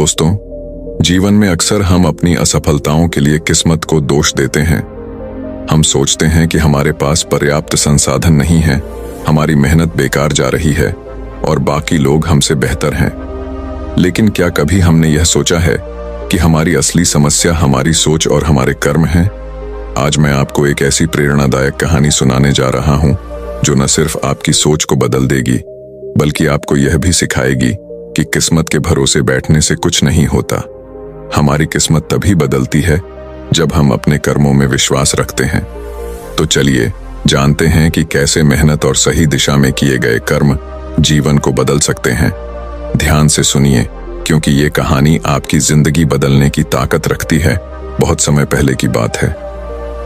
दोस्तों, जीवन में अक्सर हम अपनी असफलताओं के लिए किस्मत को दोष देते हैं। हम सोचते हैं कि हमारे पास पर्याप्त संसाधन नहीं है, हमारी मेहनत बेकार जा रही है और बाकी लोग हमसे बेहतर हैं। लेकिन क्या कभी हमने यह सोचा है कि हमारी असली समस्या हमारी सोच और हमारे कर्म हैं? आज मैं आपको एक ऐसी प्रेरणादायक कहानी सुनाने जा रहा हूं जो न सिर्फ आपकी सोच को बदल देगी, बल्कि आपको यह भी सिखाएगी कि किस्मत के भरोसे बैठने से कुछ नहीं होता। हमारी किस्मत तभी बदलती है जब हम अपने कर्मों में विश्वास रखते हैं। तो चलिए जानते हैं कि कैसे मेहनत और सही दिशा में किए गए कर्म जीवन को बदल सकते हैं। ध्यान से सुनिए, क्योंकि ये कहानी आपकी जिंदगी बदलने की ताकत रखती है। बहुत समय पहले की बात है।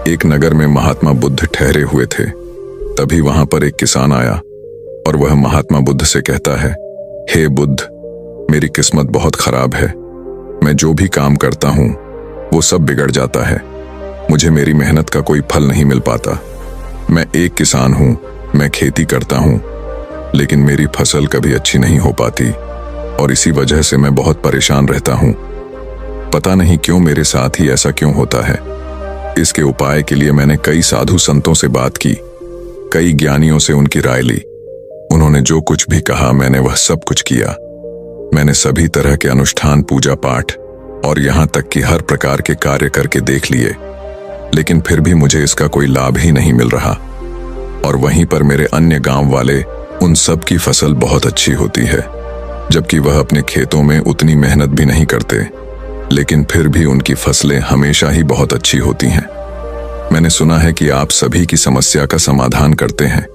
एक नगर में महात्मा बुद्ध ठहरे हुए थे। तभी वहां पर एक किसान आया और वह महात्मा बुद्ध से कहता है, हे बुद्ध, मेरी किस्मत बहुत खराब है। मैं जो भी काम करता हूं वो सब बिगड़ जाता है। मुझे मेरी मेहनत का कोई फल नहीं मिल पाता। मैं एक किसान हूं, मैं खेती करता हूं, लेकिन मेरी फसल कभी अच्छी नहीं हो पाती और इसी वजह से मैं बहुत परेशान रहता हूं। पता नहीं क्यों मेरे साथ ही ऐसा क्यों होता है। इसके उपाय के लिए मैंने कई साधु संतों से बात की, कई ज्ञानियों से उनकी राय ली। उन्होंने जो कुछ भी कहा मैंने वह सब कुछ किया। मैंने सभी तरह के अनुष्ठान, पूजा पाठ और यहां तक कि हर प्रकार के कार्य करके देख लिए, लेकिन फिर भी मुझे इसका कोई लाभ ही नहीं मिल रहा। और वहीं पर मेरे अन्य गांव वाले, उन सब की फसल बहुत अच्छी होती है, जबकि वह अपने खेतों में उतनी मेहनत भी नहीं करते, लेकिन फिर भी उनकी फसलें हमेशा ही बहुत अच्छी होती हैं। मैंने सुना है कि आप सभी की समस्या का समाधान करते हैं,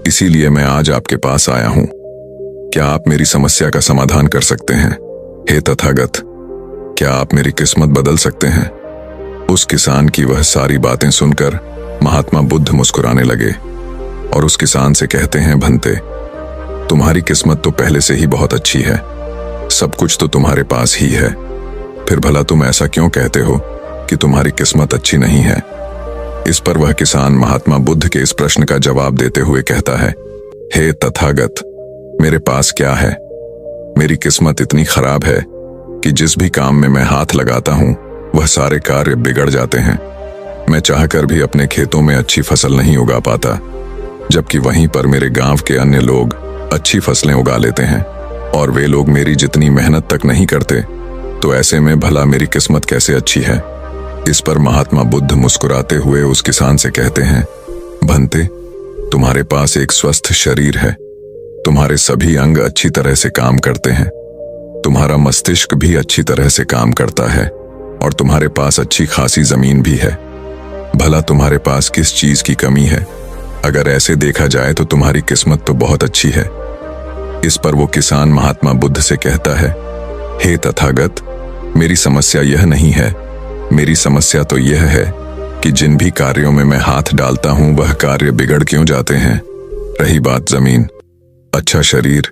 इसीलिए मैं आज आपके पास आया हूं। क्या आप मेरी समस्या का समाधान कर सकते हैं? हे तथागत, क्या आप मेरी किस्मत बदल सकते हैं? उस किसान की वह सारी बातें सुनकर महात्मा बुद्ध मुस्कुराने लगे और उस किसान से कहते हैं, भंते, तुम्हारी किस्मत तो पहले से ही बहुत अच्छी है, सब कुछ तो तुम्हारे पास ही है, फिर भला तुम ऐसा क्यों कहते हो कि तुम्हारी किस्मत अच्छी नहीं है? इस पर वह किसान महात्मा बुद्ध के इस प्रश्न का जवाब देते हुए कहता है, हे तथागत, मेरे पास क्या है? मेरी किस्मत इतनी खराब है कि जिस भी काम में मैं हाथ लगाता हूं वह सारे कार्य बिगड़ जाते हैं। मैं चाहकर भी अपने खेतों में अच्छी फसल नहीं उगा पाता, जबकि वहीं पर मेरे गांव के अन्य लोग अच्छी फसलें उगा लेते हैं और वे लोग मेरी जितनी मेहनत तक नहीं करते। तो ऐसे में भला मेरी किस्मत कैसे अच्छी है? इस पर महात्मा बुद्ध मुस्कुराते हुए उस किसान से कहते हैं, भंते, तुम्हारे पास एक स्वस्थ शरीर है, तुम्हारे सभी अंग अच्छी तरह से काम करते हैं, तुम्हारा मस्तिष्क भी अच्छी तरह से काम करता है और तुम्हारे पास अच्छी खासी जमीन भी है। भला तुम्हारे पास किस चीज की कमी है? अगर ऐसे देखा जाए तो तुम्हारी किस्मत तो बहुत अच्छी है। इस पर वो किसान महात्मा बुद्ध से कहता है, हे तथागत, मेरी समस्या यह नहीं है। मेरी समस्या तो यह है कि जिन भी कार्यों में मैं हाथ डालता हूं वह कार्य बिगड़ क्यों जाते हैं। रही बात जमीन, अच्छा शरीर,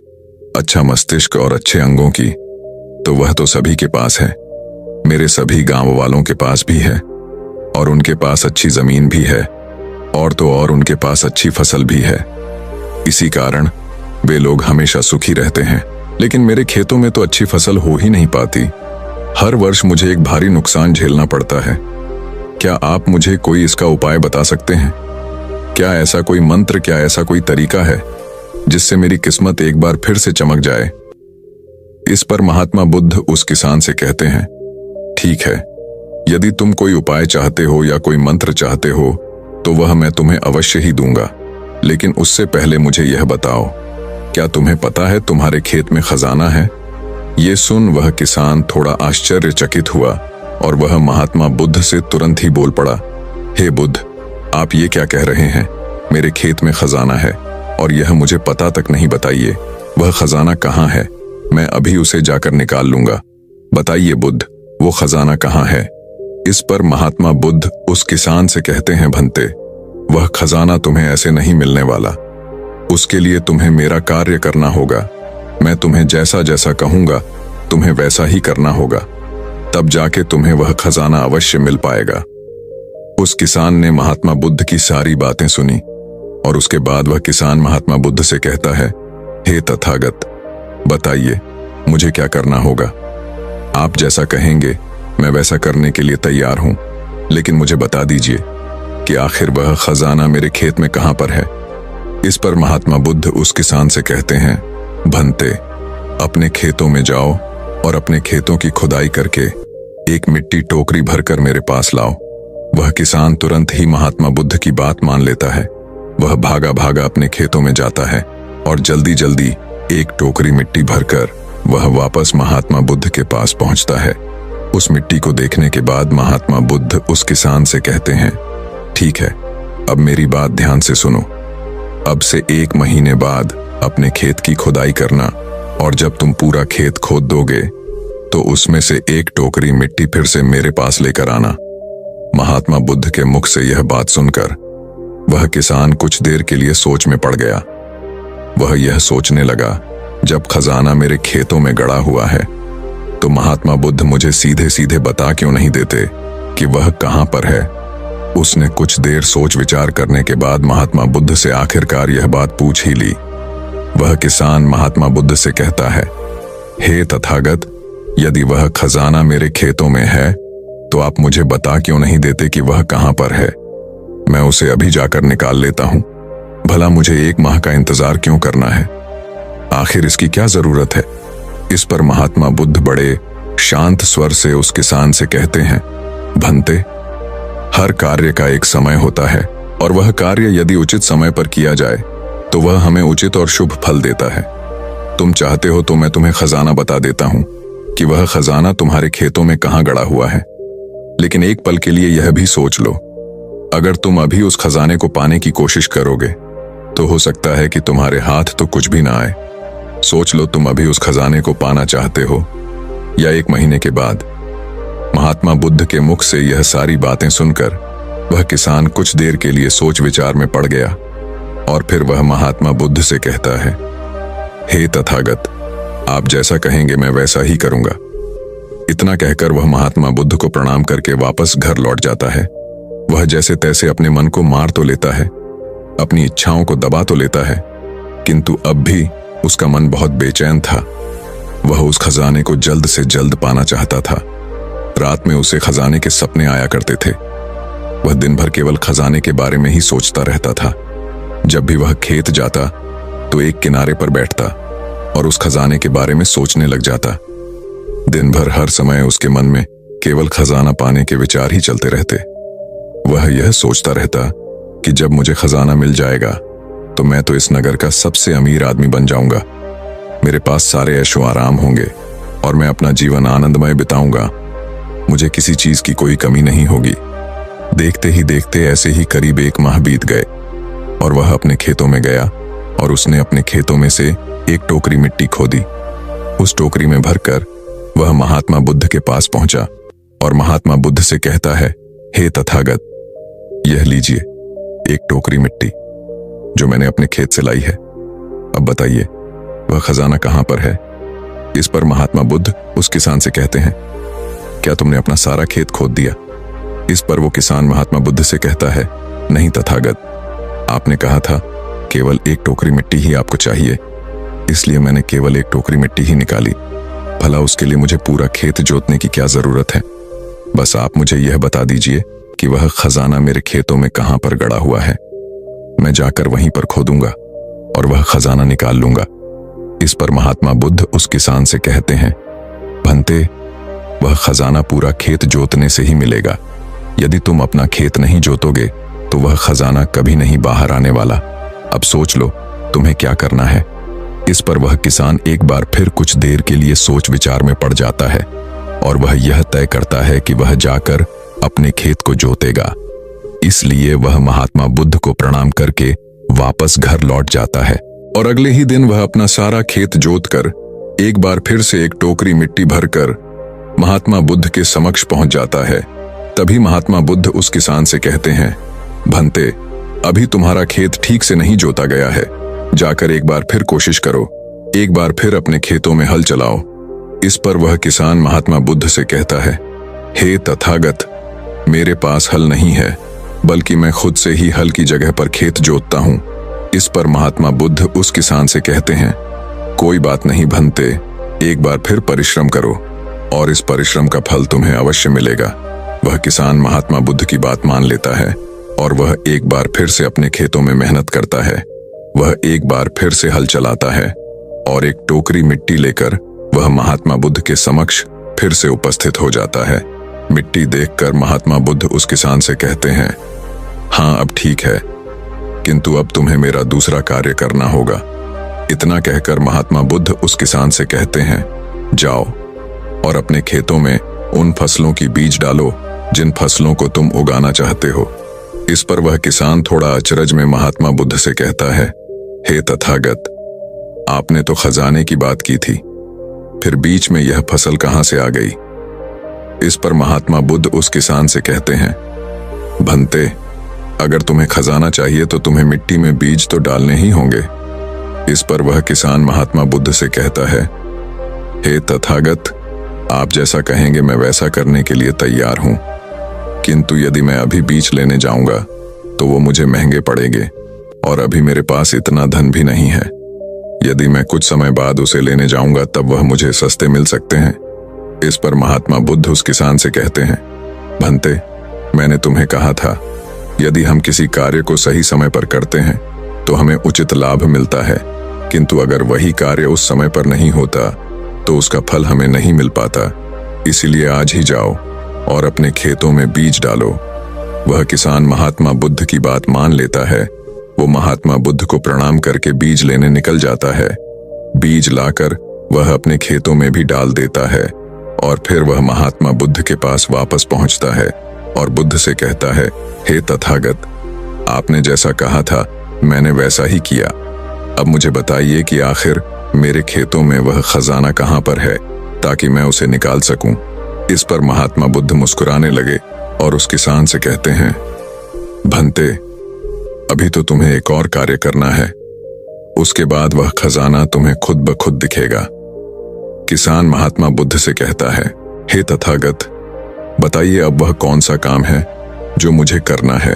अच्छा मस्तिष्क और अच्छे अंगों की, तो वह तो सभी के पास है। मेरे सभी गांव वालों के पास भी है और उनके पास अच्छी जमीन भी है और तो और उनके पास अच्छी फसल भी है। इसी कारण वे लोग हमेशा सुखी रहते हैं। लेकिन मेरे खेतों में तो अच्छी फसल हो ही नहीं पाती। हर वर्ष मुझे एक भारी नुकसान झेलना पड़ता है। क्या आप मुझे कोई इसका उपाय बता सकते हैं? क्या ऐसा कोई मंत्र, क्या ऐसा कोई तरीका है जिससे मेरी किस्मत एक बार फिर से चमक जाए? इस पर महात्मा बुद्ध उस किसान से कहते हैं, ठीक है, यदि तुम कोई उपाय चाहते हो या कोई मंत्र चाहते हो तो वह मैं तुम्हें अवश्य ही दूंगा, लेकिन उससे पहले मुझे यह बताओ, क्या तुम्हें पता है तुम्हारे खेत में खजाना है? ये सुन वह किसान थोड़ा आश्चर्यचकित हुआ और वह महात्मा बुद्ध से तुरंत ही बोल पड़ा, हे बुद्ध, आप ये क्या कह रहे हैं? मेरे खेत में खजाना है और यह मुझे पता तक नहीं बताइए। वह खजाना कहाँ है? मैं अभी उसे जाकर निकाल लूंगा। बताइए बुद्ध, वो खजाना कहाँ है? इस पर महात्मा बुद्ध उस किसान से कहते हैं, भंते, वह खजाना तुम्हें ऐसे नहीं मिलने वाला। उसके लिए तुम्हें मेरा कार्य करना होगा। मैं तुम्हें जैसा जैसा कहूंगा तुम्हें वैसा ही करना होगा, तब जाके तुम्हें वह खजाना अवश्य मिल पाएगा। उस किसान ने महात्मा बुद्ध की सारी बातें सुनी और उसके बाद वह किसान महात्मा बुद्ध से कहता है, हे तथागत, बताइए मुझे क्या करना होगा? आप जैसा कहेंगे मैं वैसा करने के लिए तैयार हूं, लेकिन मुझे बता दीजिए कि आखिर वह खजाना मेरे खेत में कहां पर है। इस पर महात्मा बुद्ध उस किसान से कहते हैं, भंते, अपने खेतों में जाओ और अपने खेतों की खुदाई करके एक मिट्टी टोकरी भरकर मेरे पास लाओ। वह किसान तुरंत ही महात्मा बुद्ध की बात मान लेता है। वह भागा भागा अपने खेतों में जाता है और जल्दी जल्दी एक टोकरी मिट्टी भरकर वह वापस महात्मा बुद्ध के पास पहुंचता है। उस मिट्टी को देखने के बाद महात्मा बुद्ध उस किसान से कहते हैं, ठीक है, अब मेरी बात ध्यान से सुनो। अब से 1 महीने बाद अपने खेत की खुदाई करना और जब तुम पूरा खेत खोद दोगे तो उसमें से एक टोकरी मिट्टी फिर से मेरे पास लेकर आना। महात्मा बुद्ध के मुख से यह बात सुनकर वह किसान कुछ देर के लिए सोच में पड़ गया। वह यह सोचने लगा, जब खजाना मेरे खेतों में गड़ा हुआ है तो महात्मा बुद्ध मुझे सीधे सीधे बता क्यों नहीं देते कि वह कहां पर है। उसने कुछ देर सोच विचार करने के बाद महात्मा बुद्ध से आखिरकार यह बात पूछ ही ली। वह किसान महात्मा बुद्ध से कहता है, हे तथागत, यदि वह खजाना मेरे खेतों में है तो आप मुझे बता क्यों नहीं देते कि वह कहां पर है। मैं उसे अभी जाकर निकाल लेता हूं। भला मुझे 1 माह का इंतजार क्यों करना है? आखिर इसकी क्या जरूरत है? इस पर महात्मा बुद्ध बड़े शांत स्वर से उस किसान से कहते हैं, भंते, हर कार्य का एक समय होता है और वह कार्य यदि उचित समय पर किया जाए तो वह हमें उचित और शुभ फल देता है। तुम चाहते हो तो मैं तुम्हें खजाना बता देता हूं कि वह खजाना तुम्हारे खेतों में कहां गड़ा हुआ है। लेकिन एक पल के लिए यह भी सोच लो, अगर तुम अभी उस खजाने को पाने की कोशिश करोगे तो हो सकता है कि तुम्हारे हाथ तो कुछ भी ना आए। सोच लो, तुम अभी उस खजाने को पाना चाहते हो या 1 महीने के बाद। महात्मा बुद्ध के मुख से यह सारी बातें सुनकर वह किसान कुछ देर के लिए सोच विचार में पड़ गया और फिर वह महात्मा बुद्ध से कहता है, हे तथागत, आप जैसा कहेंगे मैं वैसा ही करूंगा। इतना कहकर वह महात्मा बुद्ध को प्रणाम करके वापस घर लौट जाता है। वह जैसे तैसे अपने मन को मार तो लेता है, अपनी इच्छाओं को दबा तो लेता है, किंतु अब भी उसका मन बहुत बेचैन था। वह उस खजाने को जल्द से जल्द पाना चाहता था। रात में उसे खजाने के सपने आया करते थे। वह दिन भर केवल खजाने के बारे में ही सोचता रहता था। जब भी वह खेत जाता तो एक किनारे पर बैठता और उस खजाने के बारे में सोचने लग जाता। दिन भर हर समय उसके मन में केवल खजाना पाने के विचार ही चलते रहते। वह यह सोचता रहता कि जब मुझे खजाना मिल जाएगा तो मैं तो इस नगर का सबसे अमीर आदमी बन जाऊंगा। मेरे पास सारे ऐशो आराम होंगे और मैं अपना जीवन आनंदमय बिताऊंगा। मुझे किसी चीज की कोई कमी नहीं होगी। देखते ही देखते ऐसे ही करीब 1 माह बीत गए और वह अपने खेतों में गया और उसने अपने खेतों में से एक टोकरी मिट्टी खोदी। उस टोकरी में भरकर वह महात्मा बुद्ध के पास पहुंचा और महात्मा बुद्ध से कहता है, हे तथागत, यह लीजिए एक टोकरी मिट्टी जो मैंने अपने खेत से लाई है। अब बताइए वह खजाना कहां पर है। इस पर महात्मा बुद्ध उस किसान से कहते हैं, क्या तुमने अपना सारा खेत खोद दिया? इस पर वो किसान महात्मा बुद्ध से कहता है, नहीं तथागत, आपने कहा था केवल एक टोकरी मिट्टी ही आपको चाहिए, इसलिए मैंने केवल एक टोकरी मिट्टी ही निकाली। भला उसके लिए मुझे पूरा खेत जोतने की क्या जरूरत है? बस आप मुझे यह बता दीजिए कि वह खजाना मेरे खेतों में कहां पर गड़ा हुआ है। मैं जाकर वहीं पर खोदूंगा और वह खजाना निकाल लूंगा। इस पर महात्मा बुद्ध उस किसान से कहते हैं, भंते, वह खजाना पूरा खेत जोतने से ही मिलेगा। यदि तुम अपना खेत नहीं जोतोगे तो वह खजाना कभी नहीं बाहर आने वाला। अब सोच लो तुम्हें क्या करना है। इस पर वह किसान एक बार फिर कुछ देर के लिए सोच विचार में पड़ जाता है और वह यह तय करता है कि वह जाकर अपने खेत को जोतेगा। इसलिए वह महात्मा बुद्ध को प्रणाम करके वापस घर लौट जाता है और अगले ही दिन वह अपना सारा खेत जोतकर एक बार फिर से एक टोकरी मिट्टी भरकर महात्मा बुद्ध के समक्ष पहुंच जाता है। तभी महात्मा बुद्ध उस किसान से कहते हैं, भंते, अभी तुम्हारा खेत ठीक से नहीं जोता गया है। जाकर एक बार फिर कोशिश करो, एक बार फिर अपने खेतों में हल चलाओ। इस पर वह किसान महात्मा बुद्ध से कहता है, हे तथागत, मेरे पास हल नहीं है, बल्कि मैं खुद से ही हल की जगह पर खेत जोतता हूं। इस पर महात्मा बुद्ध उस किसान से कहते हैं, कोई बात नहीं भंते, एक बार फिर परिश्रम करो और इस परिश्रम का फल तुम्हें अवश्य मिलेगा। वह किसान महात्मा बुद्ध की बात मान लेता है और वह एक बार फिर से अपने खेतों में मेहनत करता है। वह एक बार फिर से हल चलाता है और एक टोकरी मिट्टी लेकर वह महात्मा बुद्ध के समक्ष फिर से उपस्थित हो जाता है। मिट्टी देखकर महात्मा बुद्ध उस किसान से कहते हैं, हाँ अब ठीक है, किंतु अब तुम्हें मेरा दूसरा कार्य करना होगा। इतना कहकर महात्मा बुद्ध उस किसान से कहते हैं, जाओ और अपने खेतों में उन फसलों की बीज डालो जिन फसलों को तुम उगाना चाहते हो। इस पर वह किसान थोड़ा अचरज में महात्मा बुद्ध से कहता है, हे तथागत, आपने तो खजाने की बात की थी, फिर बीच में यह फसल कहां से आ गई? इस पर महात्मा बुद्ध उस किसान से कहते हैं, भंते, अगर तुम्हें खजाना चाहिए तो तुम्हें मिट्टी में बीज तो डालने ही होंगे। इस पर वह किसान महात्मा बुद्ध से कहता है, हे तथागत, आप जैसा कहेंगे मैं वैसा करने के लिए तैयार हूं, किंतु यदि मैं अभी बीज लेने जाऊंगा तो वो मुझे महंगे पड़ेंगे और अभी मेरे पास इतना धन भी नहीं है। यदि मैं कुछ समय बाद उसे लेने जाऊंगा तब वह मुझे सस्ते मिल सकते हैं। इस पर महात्मा बुद्ध उस किसान से कहते हैं, भंते, मैंने तुम्हें कहा था, यदि हम किसी कार्य को सही समय पर करते हैं तो हमें उचित लाभ मिलता है, किंतु अगर वही कार्य उस समय पर नहीं होता तो उसका फल हमें नहीं मिल पाता। इसीलिए आज ही जाओ और अपने खेतों में बीज डालो। वह किसान महात्मा बुद्ध की बात मान लेता है। वो महात्मा बुद्ध को प्रणाम करके बीज लेने निकल जाता है। बीज लाकर वह अपने खेतों में भी डाल देता है और फिर वह महात्मा बुद्ध के पास वापस पहुंचता है और बुद्ध से कहता है, हे तथागत, आपने जैसा कहा था मैंने वैसा ही किया। अब मुझे बताइए कि आखिर मेरे खेतों में वह खजाना कहां पर है ताकि मैं उसे निकाल सकूं। इस पर महात्मा बुद्ध मुस्कुराने लगे और उस किसान से कहते हैं, भंते, अभी तो तुम्हें एक और कार्य करना है, उसके बाद वह खजाना तुम्हें खुद ब खुद दिखेगा। किसान महात्मा बुद्ध से कहता है, हे तथागत, बताइए अब वह कौन सा काम है जो मुझे करना है।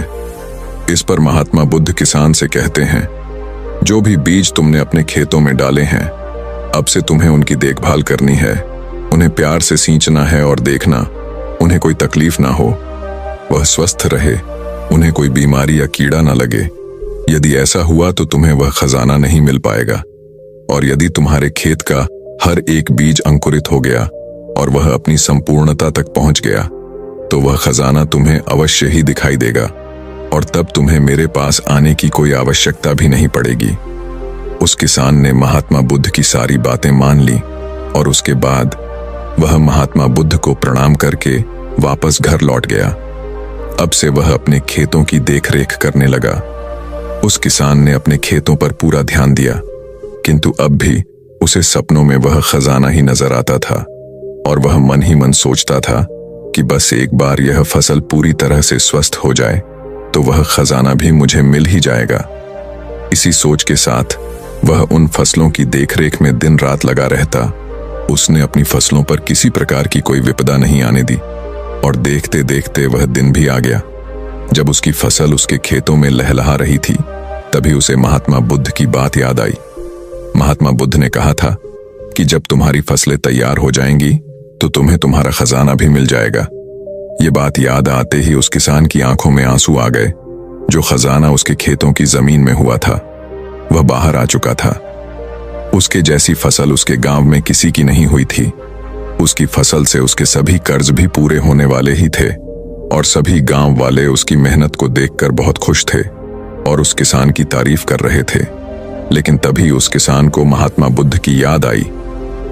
इस पर महात्मा बुद्ध किसान से कहते हैं, जो भी बीज तुमने अपने खेतों में डाले हैं, अब से तुम्हें उनकी देखभाल करनी है। उन्हें प्यार से सींचना है और देखना उन्हें कोई तकलीफ ना हो, वह स्वस्थ रहे, उन्हें कोई बीमारी या कीड़ा ना लगे। यदि ऐसा हुआ तो तुम्हें वह खजाना नहीं मिल पाएगा। और यदि तुम्हारे खेत का हर एक बीज अंकुरित हो गया और वह अपनी संपूर्णता तक पहुंच गया तो वह खजाना तुम्हें अवश्य ही दिखाई देगा और तब तुम्हें मेरे पास आने की कोई आवश्यकता भी नहीं पड़ेगी। उस किसान ने महात्मा बुद्ध की सारी बातें मान ली और उसके बाद वह महात्मा बुद्ध को प्रणाम करके वापस घर लौट गया। अब से वह अपने खेतों की देखरेख करने लगा। उस किसान ने अपने खेतों पर पूरा ध्यान दिया, किंतु अब भी उसे सपनों में वह खजाना ही नजर आता था और वह मन ही मन सोचता था कि बस एक बार यह फसल पूरी तरह से स्वस्थ हो जाए तो वह खजाना भी मुझे मिल ही जाएगा। इसी सोच के साथ वह उन फसलों की देखरेख में दिन रात लगा रहता। उसने अपनी फसलों पर किसी प्रकार की कोई विपदा नहीं आने दी और देखते देखते वह दिन भी आ गया। जब उसकी फसल उसके खेतों में लहलहा रही थी तभी उसे महात्मा बुद्ध की बात याद आई। महात्मा बुद्ध ने कहा था कि जब तुम्हारी फसलें तैयार हो जाएंगी तो तुम्हें तुम्हारा खजाना भी मिल जाएगा। ये बात याद आते ही उस किसान की आंखों में आंसू आ गए। जो खजाना उसके खेतों की जमीन में हुआ था वह बाहर आ चुका था। उसके जैसी फसल उसके गांव में किसी की नहीं हुई थी। उसकी फसल से उसके सभी कर्ज भी पूरे होने वाले ही थे और सभी गांव वाले उसकी मेहनत को देखकर बहुत खुश थे और उस किसान की तारीफ कर रहे थे। लेकिन तभी उस किसान को महात्मा बुद्ध की याद आई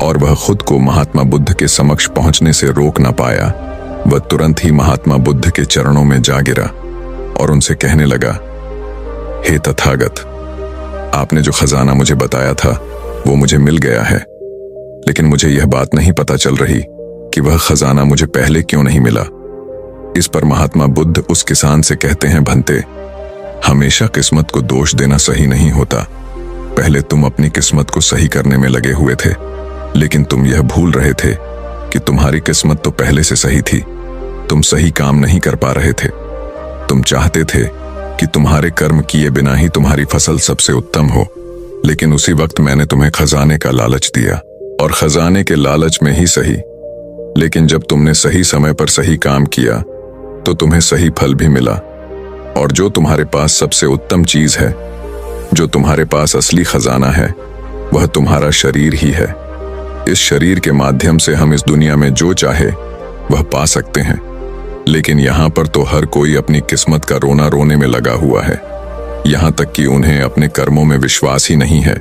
और वह खुद को महात्मा बुद्ध के समक्ष पहुंचने से रोक न पाया। वह तुरंत ही महात्मा बुद्ध के चरणों में जा गिरा और उनसे कहने लगा, हे तथागत, आपने जो खजाना मुझे बताया था वो मुझे मिल गया है, लेकिन मुझे यह बात नहीं पता चल रही कि वह खजाना मुझे पहले क्यों नहीं मिला। इस पर महात्मा बुद्ध उस किसान से कहते हैं, भंते, हमेशा किस्मत को दोष देना सही नहीं होता। पहले तुम अपनी किस्मत को सही करने में लगे हुए थे, लेकिन तुम यह भूल रहे थे कि तुम्हारी किस्मत तो पहले से सही थी। तुम सही काम नहीं कर पा रहे थे। तुम चाहते थे कि तुम्हारे कर्म किए बिना ही तुम्हारी फसल सबसे उत्तम हो, लेकिन उसी वक्त मैंने तुम्हें खजाने का लालच दिया और खजाने के लालच में ही सही लेकिन जब तुमने सही समय पर सही काम किया तो तुम्हें सही फल भी मिला। और जो तुम्हारे पास सबसे उत्तम चीज है, जो तुम्हारे पास असली खजाना है, वह तुम्हारा शरीर ही है। इस शरीर के माध्यम से हम इस दुनिया में जो चाहे वह पा सकते हैं, लेकिन यहाँ पर तो हर कोई अपनी किस्मत का रोना रोने में लगा हुआ है। यहाँ तक कि उन्हें अपने कर्मों में विश्वास ही नहीं है।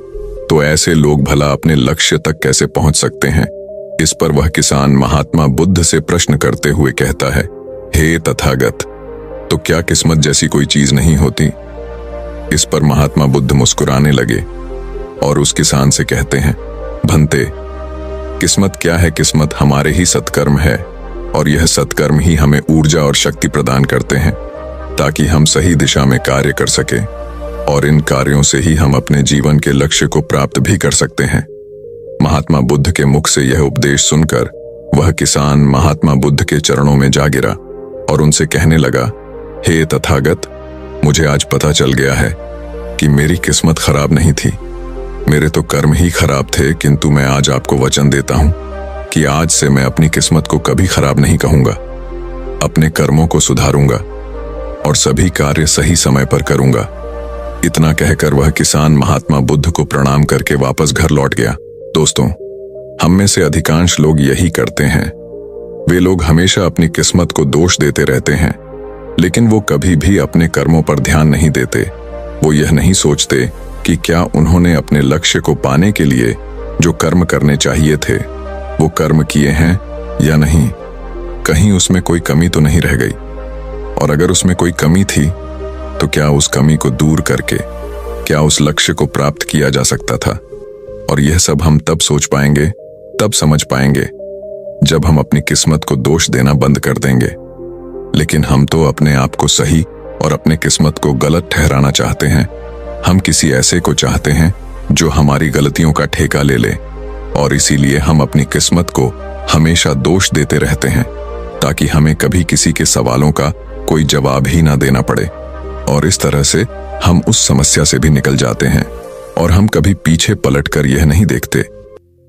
तो ऐसे लोग भला अपने लक्ष्य तक कैसे पहुंच सकते हैं? इस पर वह किसान महात्मा बुद्ध से प्रश्न करते हुए कहता है, हे तथागत, तो क्या किस्मत जैसी कोई चीज नहीं होती? इस पर महात्मा बुद्ध मुस्कुराने लगे और उस किसान से कहते हैं, भंते, किस्मत क्या है? किस्मत हमारे ही सत्कर्म है, और यह सत्कर्म ही हमें ऊर्जा और शक्ति प्रदान करते हैं ताकि हम सही दिशा में कार्य कर सके, और इन कार्यों से ही हम अपने जीवन के लक्ष्य को प्राप्त भी कर सकते हैं। महात्मा बुद्ध के मुख से यह उपदेश सुनकर वह किसान महात्मा बुद्ध के चरणों में जा गिरा और उनसे कहने लगा, हे तथागत, मुझे आज पता चल गया है कि मेरी किस्मत खराब नहीं थी, मेरे तो कर्म ही खराब थे, किंतु मैं आज आपको वचन देता हूं कि आज से मैं अपनी किस्मत को कभी खराब नहीं कहूंगा, अपने कर्मों को सुधारूंगा और सभी कार्य सही समय पर करूंगा। इतना कहकर वह किसान महात्मा बुद्ध को प्रणाम करके वापस घर लौट गया। दोस्तों, हम में से अधिकांश लोग यही करते हैं। वे लोग हमेशा अपनी किस्मत को दोष देते रहते हैं, लेकिन वो कभी भी अपने कर्मों पर ध्यान नहीं देते। वो यह नहीं सोचते कि क्या उन्होंने अपने लक्ष्य को पाने के लिए जो कर्म करने चाहिए थे वो कर्म किए हैं या नहीं, कहीं उसमें कोई कमी तो नहीं रह गई, और अगर उसमें कोई कमी थी तो क्या उस कमी को दूर करके क्या उस लक्ष्य को प्राप्त किया जा सकता था। और यह सब हम तब सोच पाएंगे, तब समझ पाएंगे जब हम अपनी किस्मत को दोष देना बंद कर देंगे। लेकिन हम तो अपने आप को सही और अपने किस्मत को गलत ठहराना चाहते हैं। हम किसी ऐसे को चाहते हैं जो हमारी गलतियों का ठेका ले ले, और इसीलिए हम अपनी किस्मत को हमेशा दोष देते रहते हैं ताकि हमें कभी किसी के सवालों का कोई जवाब ही ना देना पड़े। और इस तरह से हम उस समस्या से भी निकल जाते हैं, और हम कभी पीछे पलटकर यह नहीं देखते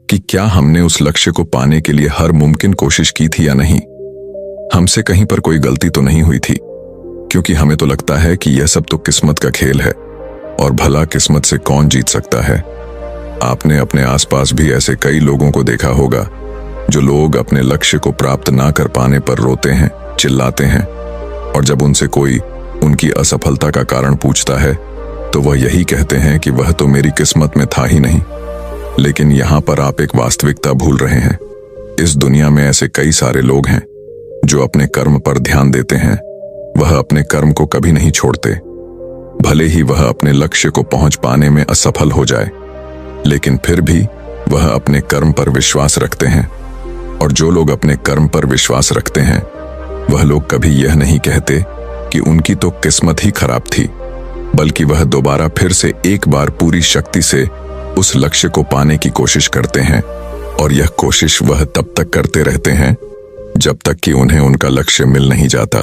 कि क्या हमने उस लक्ष्य को पाने के लिए हर मुमकिन कोशिश की थी या नहीं। हमसे कहीं पर कोई गलती तो नहीं हुई थी, क्योंकि हमें तो लगता है कि यह सब तो किस्मत का खेल है, और भला किस्मत से कौन जीत सकता है। आपने अपने आसपास भी ऐसे कई लोगों को देखा होगा जो लोग अपने लक्ष्य को प्राप्त ना कर पाने पर रोते हैं, चिल्लाते हैं, और जब उनसे कोई उनकी असफलता का कारण पूछता है तो वह यही कहते हैं कि वह तो मेरी किस्मत में था ही नहीं। लेकिन यहाँ पर आप एक वास्तविकता भूल रहे हैं। इस दुनिया में ऐसे कई सारे लोग हैं जो अपने कर्म पर ध्यान देते हैं। वह अपने कर्म को कभी नहीं छोड़ते, भले ही वह अपने लक्ष्य को पहुंच पाने में असफल हो जाए, लेकिन फिर भी वह अपने कर्म पर विश्वास रखते हैं। और जो लोग अपने कर्म पर विश्वास रखते हैं वह लोग कभी यह नहीं कहते कि उनकी तो किस्मत ही खराब थी, बल्कि वह दोबारा फिर से एक बार पूरी शक्ति से उस लक्ष्य को पाने की कोशिश करते हैं। और यह कोशिश वह तब तक करते रहते हैं जब तक कि उन्हें उनका लक्ष्य मिल नहीं जाता।